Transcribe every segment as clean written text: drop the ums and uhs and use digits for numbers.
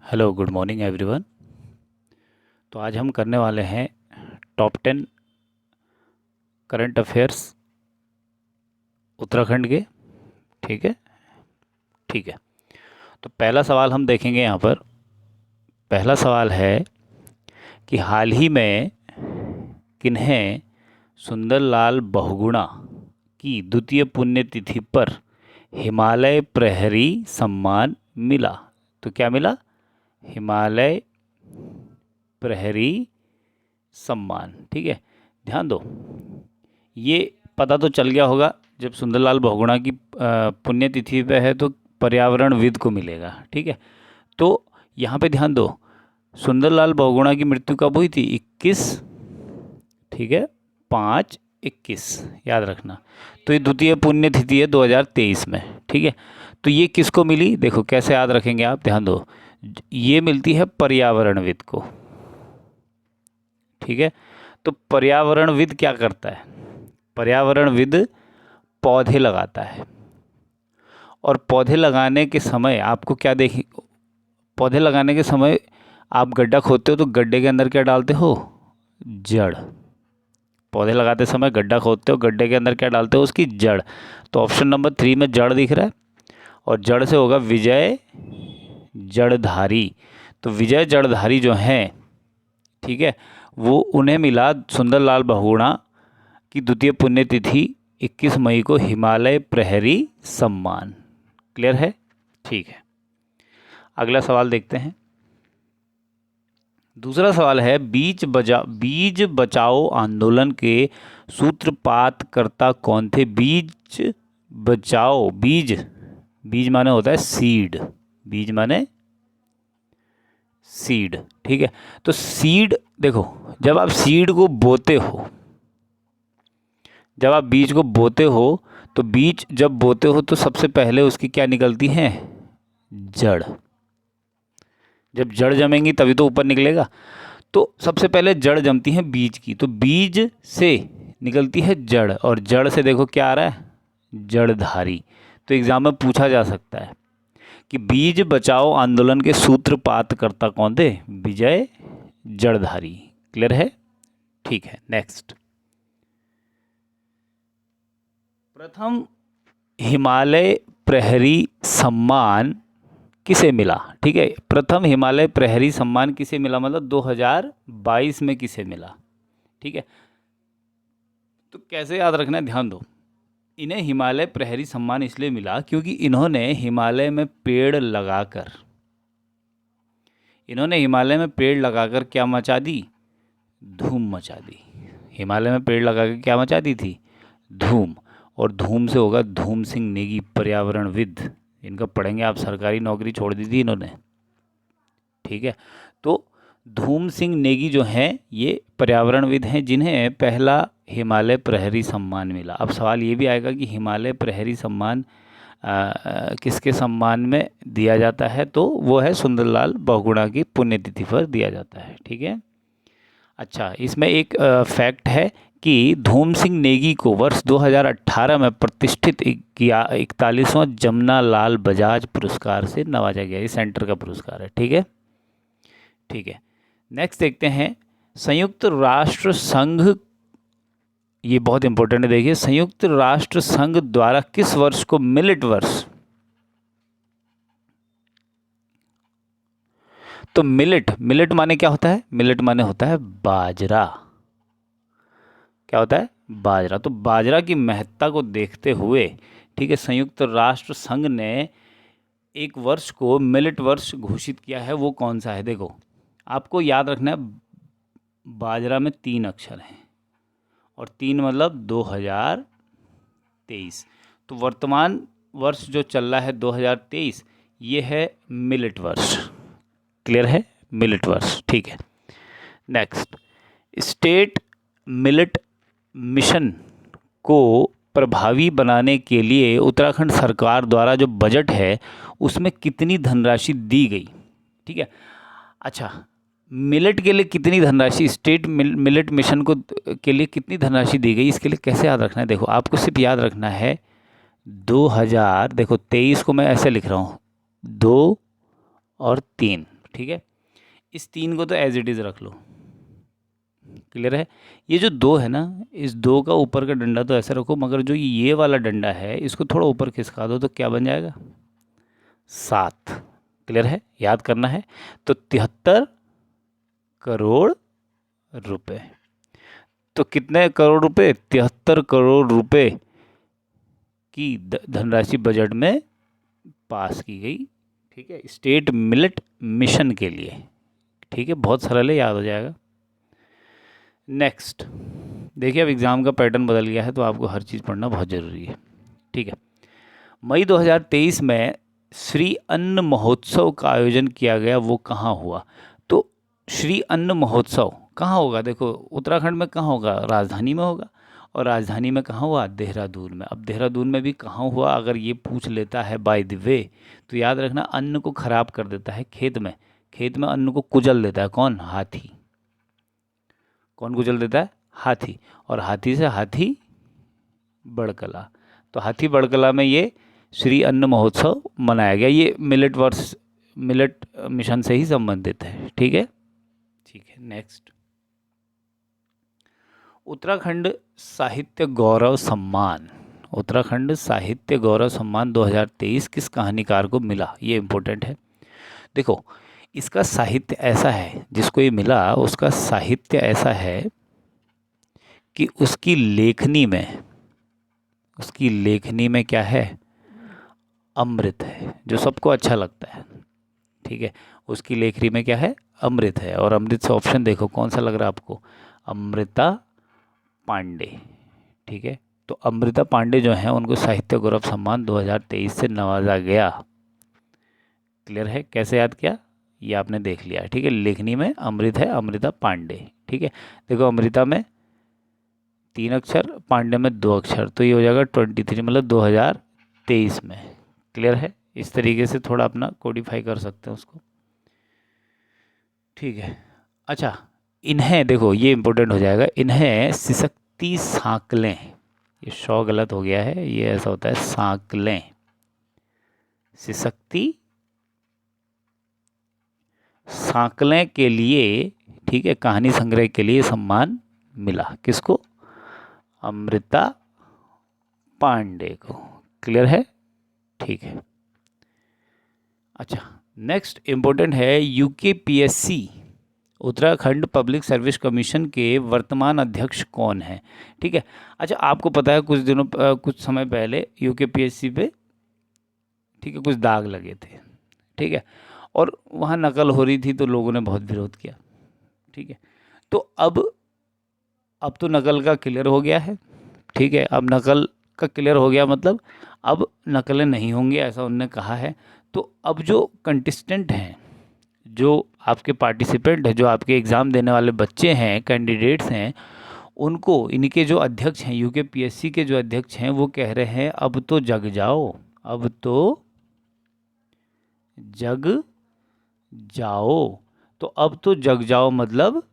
Hello good morning everyone. तो आज हम करने वाले हैं टॉप 10 करंट अफेयर्स उत्तराखंड के। ठीक है, ठीक है। तो पहला सवाल हम देखेंगे यहाँ पर। पहला सवाल है कि हाल ही में किन्हें सुंदरलाल बहुगुणा की द्वितीय पुण्यतिथि पर हिमालय प्रहरी सम्मान मिला? तो क्या मिला? हिमालय प्रहरी सम्मान। ठीक है, ध्यान दो। ये पता तो चल गया होगा, जब सुंदरलाल बहुगुणा की पुण्यतिथि पे है तो पर्यावरणविद को मिलेगा। ठीक है, तो यहाँ पे ध्यान दो, सुंदरलाल बहुगुणा की मृत्यु कब हुई थी? 21, ठीक है, 5/21, याद रखना। तो ये द्वितीय पुण्यतिथि है 2023 में। ठीक है, तो ये किसको मिली? देखो कैसे याद रखेंगे आप, ध्यान दो। ये मिलती है पर्यावरणविद को। ठीक है, तो पर्यावरणविद क्या करता है? पर्यावरणविद पौधे लगाता है। और पौधे लगाने के समय आपको क्या देखी? पौधे लगाने के समय आप गड्ढा खोदते हो तो गड्ढे के अंदर क्या डालते हो? जड़। पौधे लगाते समय गड्ढा खोदते हो, गड्ढे के अंदर क्या डालते हो? उसकी जड़। तो ऑप्शन नंबर 3 में जड़ दिख रहा है, और जड़ से होगा विजय जड़धारी। तो विजय जड़धारी जो हैं, ठीक है, वो उन्हें मिला सुंदरलाल बहुगुणा की द्वितीय पुण्यतिथि 21 मई को हिमालय प्रहरी सम्मान। क्लियर है? ठीक है, अगला सवाल देखते हैं। दूसरा सवाल है, बीज बचाओ आंदोलन के सूत्रपातकर्ता कौन थे? बीज बचाओ, बीज माने होता है सीड, बीज माने सीड। ठीक है, तो सीड देखो, जब आप सीड को बोते हो, जब आप बीज को बोते हो, तो बीज जब बोते हो तो सबसे पहले उसकी क्या निकलती है? जड़। जब जड़ जमेंगी तभी तो ऊपर निकलेगा। तो सबसे पहले जड़ जमती है बीज की, तो बीज से निकलती है जड़, और जड़ से देखो क्या आ रहा है? जड़धारी। तो एग्जाम में पूछा जा सकता है कि बीज बचाओ आंदोलन के सूत्रपातकर्ता कौन थे? विजय जड़धारी। क्लियर है? ठीक है, नेक्स्ट। प्रथम हिमालय प्रहरी सम्मान किसे मिला? ठीक है, प्रथम हिमालय प्रहरी सम्मान किसे मिला, मतलब 2022 में किसे मिला? ठीक है, तो कैसे याद रखना है, ध्यान दो। इन्हें हिमालय प्रहरी सम्मान इसलिए मिला क्योंकि इन्होंने हिमालय में पेड़ लगाकर क्या मचा दी? धूम मचा दी। हिमालय में पेड़ लगा के क्या मचा दी थी? धूम। और धूम से होगा धूम सिंह नेगी, पर्यावरणविद। इनका पढ़ेंगे आप, सरकारी नौकरी छोड़ दी थी इन्होंने। ठीक है, तो धूम सिंह नेगी जो हैं ये पर्यावरणविद हैं जिन्हें पहला हिमालय प्रहरी सम्मान मिला। अब सवाल ये भी आएगा कि हिमालय प्रहरी सम्मान किसके सम्मान में दिया जाता है? तो वो है सुंदरलाल बहुगुणा की पुण्यतिथि पर दिया जाता है। ठीक है, अच्छा, इसमें एक फैक्ट है कि धूम सिंह नेगी को वर्ष 2018 में प्रतिष्ठित 41वां जमुना लाल बजाज पुरस्कार से नवाजा गया। ये सेंटर का पुरस्कार है। ठीक है, ठीक है, नेक्स्ट देखते हैं। संयुक्त राष्ट्र संघ, ये बहुत इंपॉर्टेंट है, देखिए, संयुक्त राष्ट्र संघ द्वारा किस वर्ष को मिलेट वर्ष? तो मिलेट माने क्या होता है? मिलेट माने होता है बाजरा। क्या होता है? बाजरा। तो बाजरा की महत्ता को देखते हुए, ठीक है, संयुक्त राष्ट्र संघ ने एक वर्ष को मिलेट वर्ष घोषित किया है। वो कौन सा है? देखो, आपको याद रखना है, बाजरा में 3 अक्षर हैं, और 3 मतलब 2023। तो वर्तमान वर्ष जो चल रहा है 2023, ये है मिलेट वर्ष। क्लियर है? मिलेट वर्ष। ठीक है, नेक्स्ट। स्टेट मिलेट मिशन को प्रभावी बनाने के लिए उत्तराखंड सरकार द्वारा जो बजट है उसमें कितनी धनराशि दी गई? ठीक है, अच्छा, मिलेट के लिए कितनी धनराशि, स्टेट मिलेट मिशन को के लिए कितनी धनराशि दी गई, इसके लिए कैसे याद रखना है? देखो, आपको सिर्फ याद रखना है 2000, देखो 23 को मैं ऐसे लिख रहा हूँ, 2 और 3। ठीक है, इस 3 को तो एज इट इज़ रख लो। क्लियर है। ये जो 2 है ना, इस 2 का ऊपर का डंडा तो ऐसे रखो, मगर जो ये वाला डंडा है इसको थोड़ा ऊपर खिसका दो, तो क्या बन जाएगा? 7। क्लियर है, याद करना है। तो 73 करोड़ रुपए। तो कितने करोड़ रुपए? 73 करोड़ रुपए की धनराशि बजट में पास की गई। ठीक है, स्टेट मिलेट मिशन के लिए। ठीक है, बहुत सरल है, याद हो जाएगा। नेक्स्ट देखिए, अब एग्ज़ाम का पैटर्न बदल गया है तो आपको हर चीज़ पढ़ना बहुत ज़रूरी है। ठीक है, मई 2023 में श्री अन्न महोत्सव का आयोजन किया गया, वो कहाँ हुआ? तो श्री अन्न महोत्सव कहाँ होगा? देखो, उत्तराखंड में कहाँ होगा? राजधानी में होगा। और राजधानी में कहाँ हुआ? देहरादून में। अब देहरादून में भी कहाँ हुआ अगर ये पूछ लेता है बाय द वे, तो याद रखना, अन्न को खराब कर देता है खेत में। खेत में अन्न को कुचल देता है कौन? हाथी। कौन कुचल देता है? हाथी। और हाथी से हाथी बड़कला, तो हाथी बड़कला में ये श्री अन्न महोत्सव मनाया गया। ये मिलेट मिशन से ही संबंधित है। ठीक है, ठीक है। नेक्स्ट, उत्तराखंड साहित्य गौरव सम्मान। उत्तराखंड साहित्य गौरव सम्मान 2023 किस कहानीकार को मिला? ये इम्पोर्टेंट है। देखो, इसका साहित्य ऐसा है, जिसको ये मिला उसका साहित्य ऐसा है कि उसकी लेखनी में क्या है? अमृत है, जो सबको अच्छा लगता है। ठीक है, उसकी लेखनी में क्या है? अमृत है। और अमृत से ऑप्शन देखो कौन सा लग रहा है आपको? अमृता पांडे। ठीक है, तो अमृता पांडे जो हैं उनको साहित्य गौरव सम्मान 2023 से नवाजा गया। क्लियर है, कैसे याद किया ये आपने देख लिया। ठीक है, लेखनी में अमृत है, अमृता पांडे। ठीक है, देखो अमृता में 3 अक्षर, पांडे में 2 अक्षर, तो ये हो जाएगा 23, मतलब 2023 में। क्लियर है, इस तरीके से थोड़ा अपना कोडिफाई कर सकते हैं उसको। ठीक है, अच्छा, इन्हें देखो, ये इंपॉर्टेंट हो जाएगा, इन्हें सिसकती सांकलें, ये शौ गलत हो गया है, ये ऐसा होता है सांकलें, सिसकती सांकलें के लिए, ठीक है, कहानी संग्रह के लिए सम्मान मिला। किसको? अमृता पांडे को। क्लियर है, ठीक है। अच्छा, नेक्स्ट इम्पोर्टेंट है, UKPSC Uttarakhand public service commission के वर्तमान अध्यक्ष कौन है? ठीक है, अच्छा, आपको पता है कुछ समय पहले यूकेपीएससी पे, ठीक है, कुछ दाग लगे थे। ठीक है, और वहाँ नकल हो रही थी तो लोगों ने बहुत विरोध किया। ठीक है, तो अब तो नकल का क्लियर हो गया है। ठीक है, अब नकल का क्लियर हो गया, मतलब अब नकलें नहीं होंगी, ऐसा उन्होंने कहा है। तो अब जो कंटेस्टेंट हैं, जो आपके पार्टिसिपेंट हैं, जो आपके एग्ज़ाम देने वाले बच्चे हैं, कैंडिडेट्स हैं, उनको इनके जो अध्यक्ष हैं, यूकेपीएससी के जो अध्यक्ष हैं, वो कह रहे हैं अब तो जग जाओ, अब तो जग जाओ। तो अब तो जग जाओ मतलब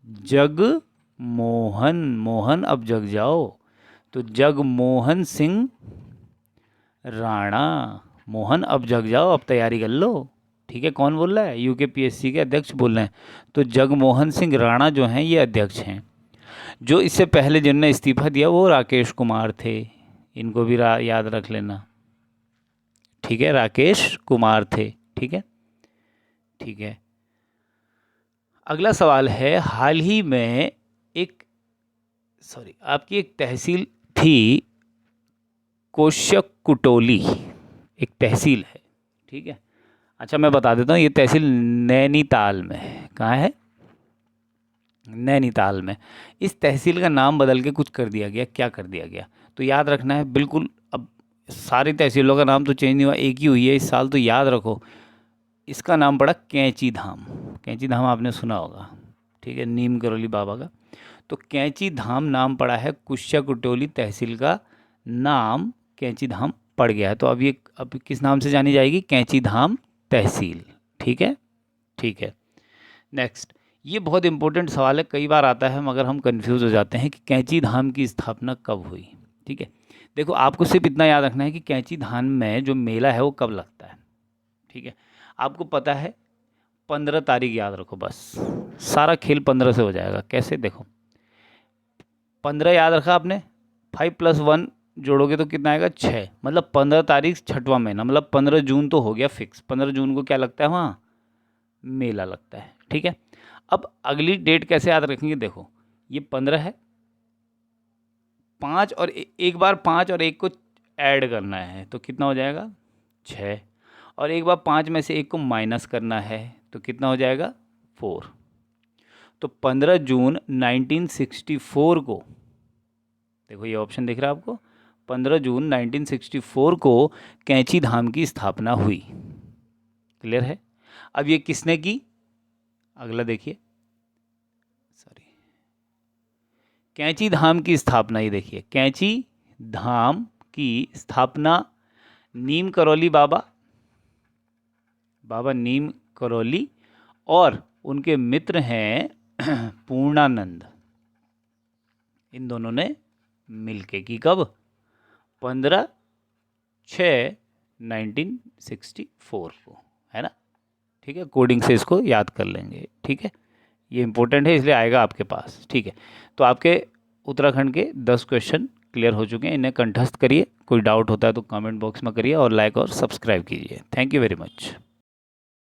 जग मोहन अब जग जाओ। तो जगमोहन सिंह राणा, मोहन अब जग जाओ, अब तैयारी कर लो। ठीक है, कौन बोल रहा है? यूकेपीएससी के अध्यक्ष बोल रहे हैं। तो जगमोहन सिंह राणा जो हैं ये अध्यक्ष हैं। जो इससे पहले जिनने इस्तीफा दिया वो राकेश कुमार थे, इनको भी याद रख लेना। ठीक है, राकेश कुमार थे। ठीक है, ठीक है। अगला सवाल है, हाल ही में आपकी एक तहसील थी कोश्यक कुटोली, एक तहसील है। ठीक है, अच्छा मैं बता देता हूँ, ये तहसील नैनीताल में है। कहाँ है? नैनीताल में। इस तहसील का नाम बदल के कुछ कर दिया गया। क्या कर दिया गया? तो याद रखना है बिल्कुल। अब सारी तहसीलों का नाम तो चेंज नहीं हुआ, एक ही हुई है इस साल, तो याद रखो इसका नाम पड़ा कैंची धाम। कैंची धाम आपने सुना होगा। ठीक है, नीम करोली बाबा का। तो कैंची धाम नाम पड़ा है, कुश्या कुटोली तहसील का नाम कैंची धाम पड़ गया है। तो अब किस नाम से जानी जाएगी? कैंची धाम तहसील। ठीक है, ठीक है। नेक्स्ट, ये बहुत इंपॉर्टेंट सवाल है, कई बार आता है मगर हम कंफ्यूज हो जाते हैं कि कैंची धाम की स्थापना कब हुई। ठीक है, देखो आपको सिर्फ इतना याद रखना है कि कैंची धाम में जो मेला है वो कब लगता है। ठीक है, आपको पता है 15 तारीख याद रखो बस, सारा खेल 15 से हो जाएगा। कैसे, देखो 15 याद रखा आपने, 5 + 1 जोड़ोगे तो कितना आएगा 6, मतलब 15 तारीख 6वां महीना, मतलब 15 जून तो हो गया फिक्स। 15 जून को क्या लगता है वहाँ, मेला लगता है, ठीक है। अब अगली डेट कैसे याद रखेंगे, देखो ये 15 है, 5 और एक बार 5 और 1 को ऐड करना है तो कितना हो जाएगा 6, और एक बार 5 में से 1 को माइनस करना है तो कितना हो जाएगा 4। तो 15 जून 1964 को, देखो ये ऑप्शन दिख रहा है आपको, 15 जून 1964 को कैंची धाम की स्थापना हुई। क्लियर है। अब ये किसने की, अगला देखिए, सॉरी, कैंची धाम की स्थापना, ये देखिए कैंची धाम की स्थापना नीम करौली बाबा, बाबा नीम करौली और उनके मित्र हैं पूर्णानंद, इन दोनों ने मिलके की। कब, 15/6/1964 को, है ना। ठीक है, कोडिंग से इसको याद कर लेंगे, ठीक है, ये इंपॉर्टेंट है इसलिए आएगा आपके पास, ठीक है। तो आपके उत्तराखंड के 10 क्वेश्चन क्लियर हो चुके हैं, इन्हें कंठस्थ करिए। कोई डाउट होता है तो कमेंट बॉक्स में करिए और लाइक और सब्सक्राइब कीजिए। Thank you very much.